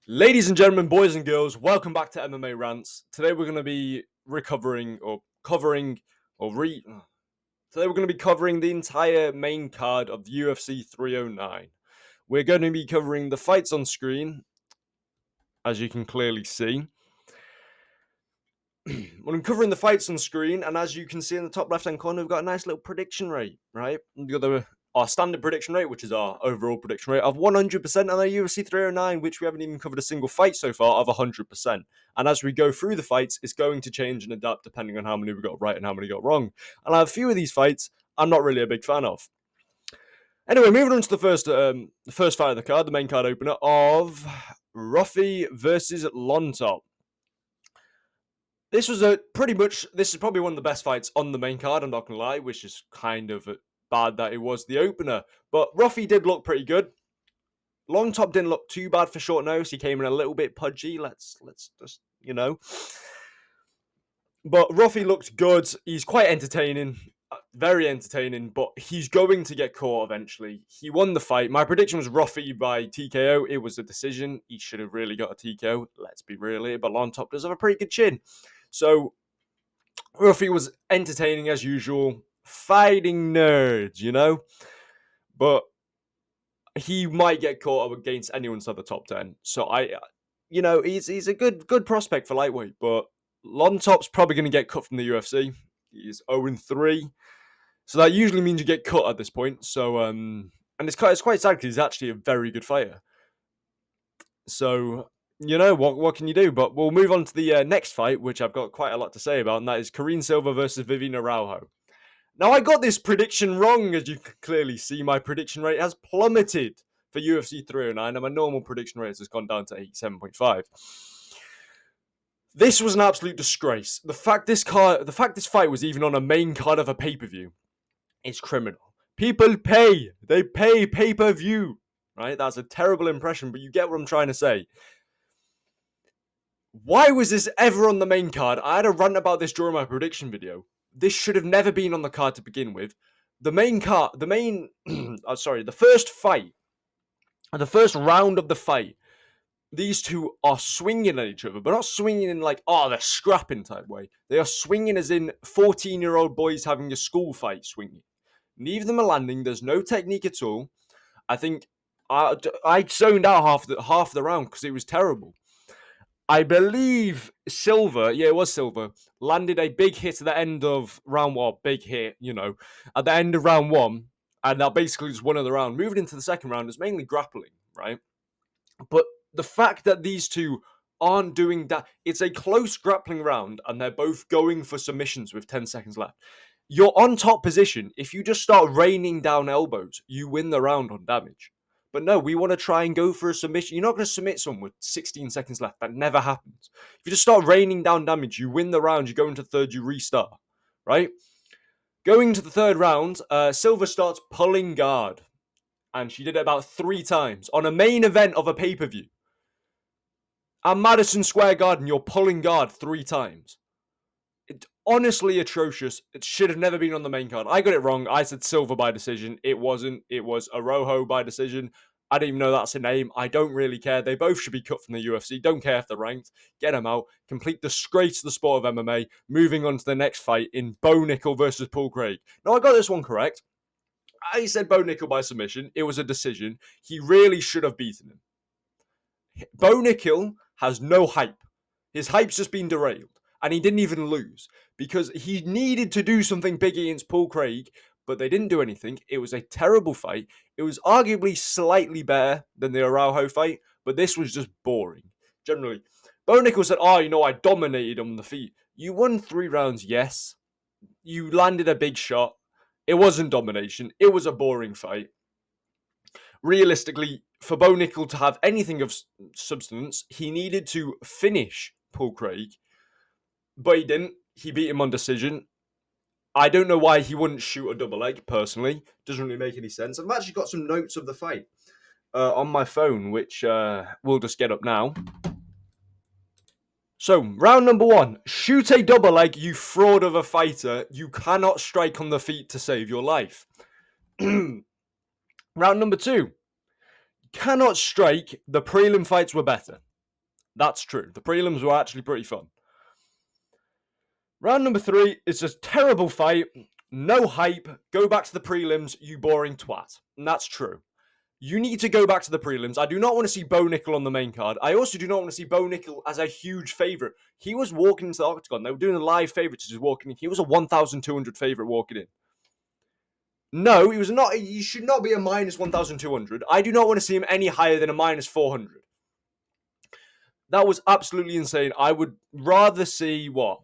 Ladies and gentlemen, boys and girls, welcome back to MMA Rants. Today we're going to be recovering or covering or re. Today we're going to be covering the entire main card of the UFC 309. We're going to be covering the fights on screen, as you can clearly see. We're covering the fights on screen, and as you can see in the top left-hand corner, we've got a nice little prediction rate, right? We've got our standard prediction rate, which is our overall prediction rate of 100%, and our UFC 309, which we haven't even covered a single fight so far, of 100%. And as we go through the fights, it's going to change and adapt depending on how many we got right and how many got wrong. And I have a few of these fights I'm not really a big fan of. Anyway, moving on to the first fight of the card, the main card opener of Ruffy versus Lontop. This is probably one of the best fights on the main card, I'm not going to lie, which is kind of bad that it was the opener. But Ruffy did look pretty good. Long Top didn't look too bad for short notice. He came in a little bit pudgy. Let's just, But Ruffy looked good. He's quite entertaining. Very entertaining, but he's going to get caught eventually. He won the fight. My prediction was Ruffy by TKO. It was a decision. He should have really got a TKO. Let's be real here. But Long Top does have a pretty good chin. So Ruffy was entertaining as usual, fighting nerds, but he might get caught up against anyone inside the top 10. So he's a good prospect for lightweight, but Lontop's probably going to get cut from the UFC. He's 0-3, so that usually means you get cut at this point. So and it's quite sad because he's actually a very good fighter. So what can you do? But we'll move on to the next fight, which I've got quite a lot to say about, and that is Karine Silva versus Viviane Araujo. Now, I got this prediction wrong, as you can clearly see. My prediction rate has plummeted for UFC 309, and my normal prediction rate has gone down to 87.5. This was an absolute disgrace. The fact this fight was even on a main card of a pay-per-view is criminal. People pay. They pay pay-per-view. Right? That's a terrible impression, but you get what I'm trying to say. Why was this ever on the main card? I had a rant about this during my prediction video. This should have never been on the card to begin with. The first fight, the first round of the fight, these two are swinging at each other, but not swinging in like, they're scrapping type way. They are swinging as in 14-year-old boys having a school fight swinging. Neither of them are landing. There's no technique at all. I think I zoned out half the round because it was terrible. I believe Silva, it was Silva, landed a big hit at the end of round one. Big hit, at the end of round one. And that basically just won the round. Moving into the second round is mainly grappling, right? But the fact that these two aren't doing that, it's a close grappling round and they're both going for submissions with 10 seconds left. You're on top position. If you just start raining down elbows, you win the round on damage. But no, we want to try and go for a submission. You're not going to submit someone with 16 seconds left. That never happens. If you just start raining down damage, you win the round. You go into third, you restart, right? Going to the third round, Silva starts pulling guard. And she did it about 3 times on a main event of a pay-per-view. At Madison Square Garden, you're pulling guard 3 times. It's honestly atrocious. It should have never been on the main card. I got it wrong. I said Silva by decision. It wasn't. It was Araujo by decision. I don't even know that's a name. I don't really care. They both should be cut from the UFC. Don't care if they're ranked. Get them out. Complete disgrace to the sport of MMA. Moving on to the next fight in Bo Nickel versus Paul Craig. Now, I got this one correct. I said Bo Nickel by submission. It was a decision. He really should have beaten him. Bo Nickel has no hype. His hype's just been derailed. And he didn't even lose because he needed to do something big against Paul Craig, but they didn't do anything. It was a terrible fight. It was arguably slightly better than the Araujo fight, but this was just boring. Generally, Bo Nickel said, I dominated on the feet. You won 3 rounds, yes. You landed a big shot. It wasn't domination. It was a boring fight. Realistically, for Bo Nickel to have anything of substance, he needed to finish Paul Craig. But he didn't. He beat him on decision. I don't know why he wouldn't shoot a double leg, personally. Doesn't really make any sense. I've actually got some notes of the fight on my phone, which we'll just get up now. So, round number 1. Shoot a double leg, you fraud of a fighter. You cannot strike on the feet to save your life. Round number 2. Cannot strike. The prelim fights were better. That's true. The prelims were actually pretty fun. Round number 3 is just terrible fight. No hype. Go back to the prelims, you boring twat. And that's true. You need to go back to the prelims. I do not want to see Bo Nickel on the main card. I also do not want to see Bo Nickel as a huge favourite. He was walking into the octagon. They were doing a live favourites just walking in. He was a 1,200 favourite walking in. No, he was not. He should not be a minus 1,200. I do not want to see him any higher than a minus 400. That was absolutely insane. I would rather see what?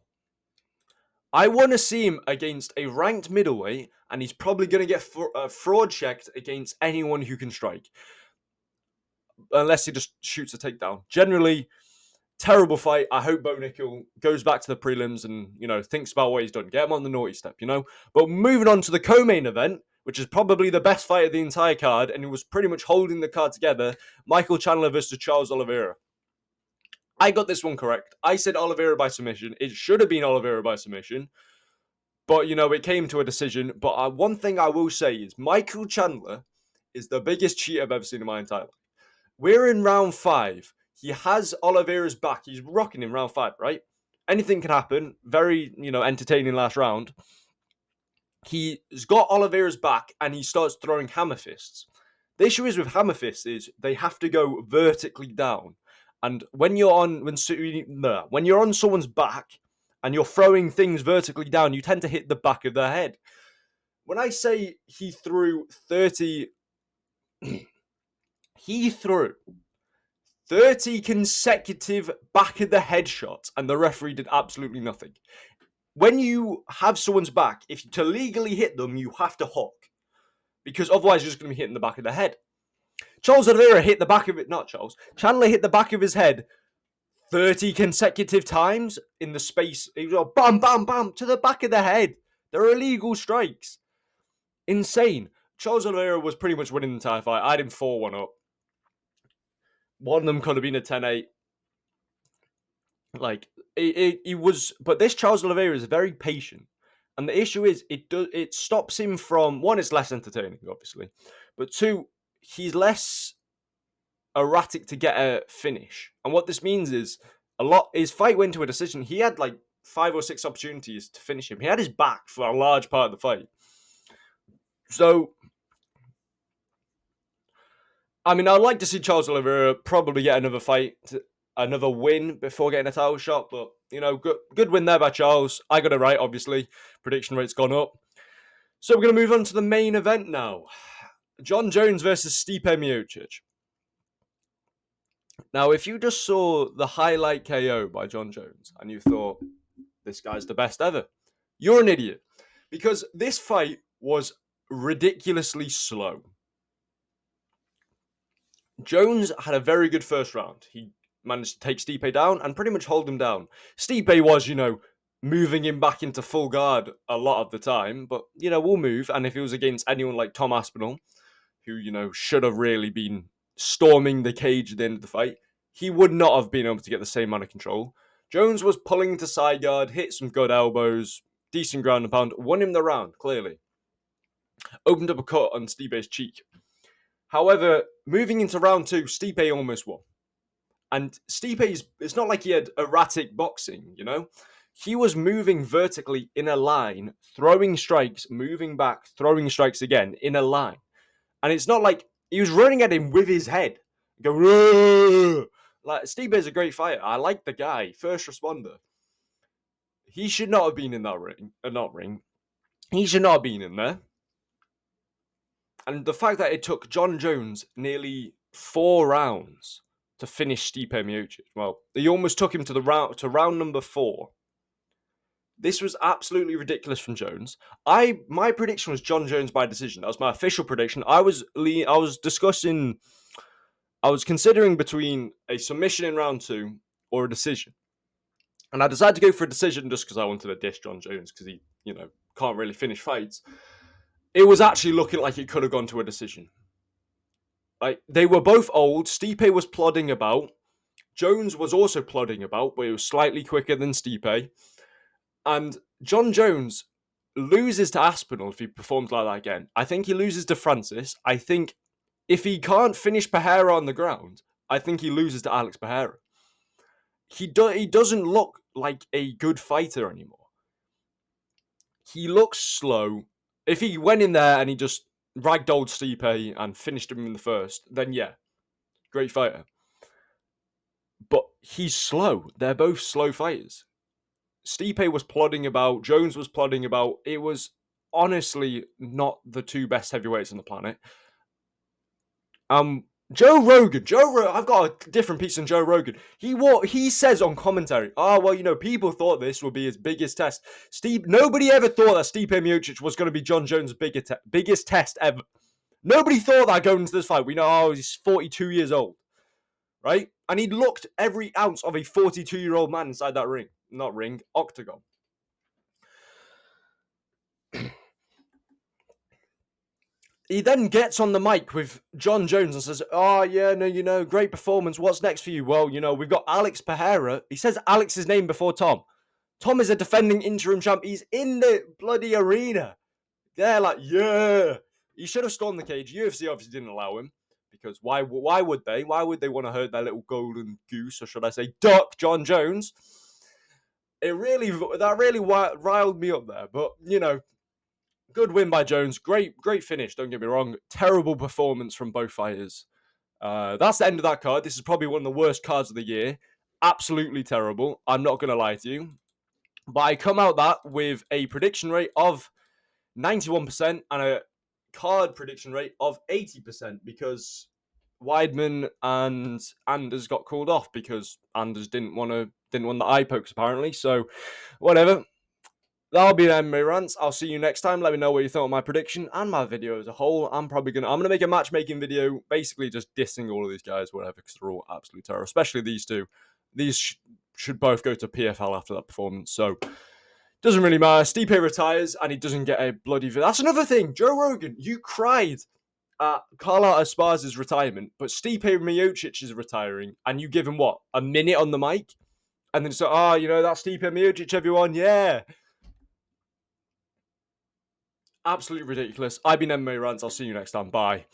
I want to see him against a ranked middleweight, and he's probably going to get fraud checked against anyone who can strike. Unless he just shoots a takedown. Generally, terrible fight. I hope Bo Nickel goes back to the prelims and, thinks about what he's done. Get him on the naughty step, But moving on to the co-main event, which is probably the best fight of the entire card, and it was pretty much holding the card together, Michael Chandler versus Charles Oliveira. I got this one correct. I said Oliveira by submission. It should have been Oliveira by submission. But, it came to a decision. But one thing I will say is Michael Chandler is the biggest cheat I've ever seen in my entire life. We're in round 5. He has Oliveira's back. He's rocking in round 5, right? Anything can happen. Very, entertaining last round. He's got Oliveira's back and he starts throwing hammer fists. The issue is with hammer fists is they have to go vertically down. And when you're on someone's back and you're throwing things vertically down, you tend to hit the back of their head. When I say he threw 30 consecutive back of the head shots and the referee did absolutely nothing. When you have someone's back, to legally hit them, you have to hook. Because otherwise you're just going to be hitting the back of the head. Chandler hit the back of his head 30 consecutive times in the space. He was like, bam, bam, bam, to the back of the head. They're illegal strikes. Insane. Charles Oliveira was pretty much winning the entire fight. I had him 4-1 up. One of them could have been a 10-8. He was, but this Charles Oliveira is very patient. And the issue is, it stops him from, one, it's less entertaining, obviously. But two, he's less erratic to get a finish. And what this means is, his fight went to a decision. He had 5 or 6 opportunities to finish him. He had his back for a large part of the fight. So, I mean, I'd like to see Charles Oliveira probably get another win before getting a title shot. But, good win there by Charles. I got it right, obviously. Prediction rate's gone up. So we're going to move on to the main event now. Jon Jones versus Stipe Miocic. Now, if you just saw the highlight KO by Jon Jones and you thought, this guy's the best ever, you're an idiot. Because this fight was ridiculously slow. Jones had a very good first round. He managed to take Stipe down and pretty much hold him down. Stipe was, moving him back into full guard a lot of the time. But, we'll move. And if it was against anyone like Tom Aspinall, who, should have really been storming the cage at the end of the fight, he would not have been able to get the same amount of control. Jones was pulling to side guard, hit some good elbows, decent ground and pound, won him the round, clearly. Opened up a cut on Stipe's cheek. However, moving into round 2, Stipe almost won. And Stipe, it's not like he had erratic boxing, He was moving vertically in a line, throwing strikes, moving back, throwing strikes again in a line. And it's not like he was running at him with his head. Go, Stipe is a great fighter. I like the guy. First responder. He should not have been in that ring. He should not have been in there. And the fact that it took Jon Jones nearly 4 rounds to finish Stipe Miocic. Well, he almost took him to round number 4. This was absolutely ridiculous from Jones. My prediction was Jon Jones by decision. That was my official prediction. I was considering between a submission in round 2 or a decision. And I decided to go for a decision just because I wanted to dish Jon Jones because he, can't really finish fights. It was actually looking like it could have gone to a decision. They were both old. Stipe was plodding about. Jones was also plodding about, but he was slightly quicker than Stipe. And Jon Jones loses to Aspinall if he performs like that again. I think he loses to Francis. I think if he can't finish Pereira on the ground, I think he loses to Alex Pereira. he doesn't look like a good fighter anymore. He looks slow. If he went in there and he just ragdolled Stipe and finished him in the first, then yeah, great fighter. But he's slow. They're both slow fighters. Stipe was plodding about. Jones was plodding about. It was honestly not the two best heavyweights on the planet. Joe Rogan. I've got a different piece on Joe Rogan. He says on commentary, people thought this would be his biggest test. Nobody ever thought that Stipe Miocic was going to be John Jones' biggest test ever. Nobody thought that going into this fight. We know he's 42 years old, right? And he looked every ounce of a 42-year-old man inside that octagon. He then gets on the mic with John Jones and says, great performance. What's next for you? Well, we've got Alex Pereira. He says Alex's name before Tom. Tom is a defending interim champ. He's in the bloody arena. They're like, yeah. He should have stormed the cage. UFC obviously didn't allow him because why would they? Why would they want to hurt their little golden goose, or should I say duck, John Jones? That really riled me up there. But, good win by Jones. Great finish, don't get me wrong. Terrible performance from both fighters. That's the end of that card. This is probably one of the worst cards of the year. Absolutely terrible. I'm not going to lie to you. But I come out that with a prediction rate of 91% and a card prediction rate of 80% because Weidman and Anders got called off because Anders didn't want the eye pokes apparently. So, whatever. That'll be the MMA rants. I'll see you next time. Let me know what you thought of my prediction and my video as a whole. I'm gonna make a matchmaking video, basically just dissing all of these guys, whatever, because they're all absolute terror. Especially these two. These should both go to PFL after that performance. So doesn't really matter. Stipe retires and he doesn't get a bloody. That's another thing. Joe Rogan, you cried at Carla Esparza's retirement, but Stipe Miocic is retiring, and you give him what, a minute on the mic, and then so that's Stipe Miocic, everyone, yeah. Absolutely ridiculous. I've been MMA Rants. I'll see you next time. Bye.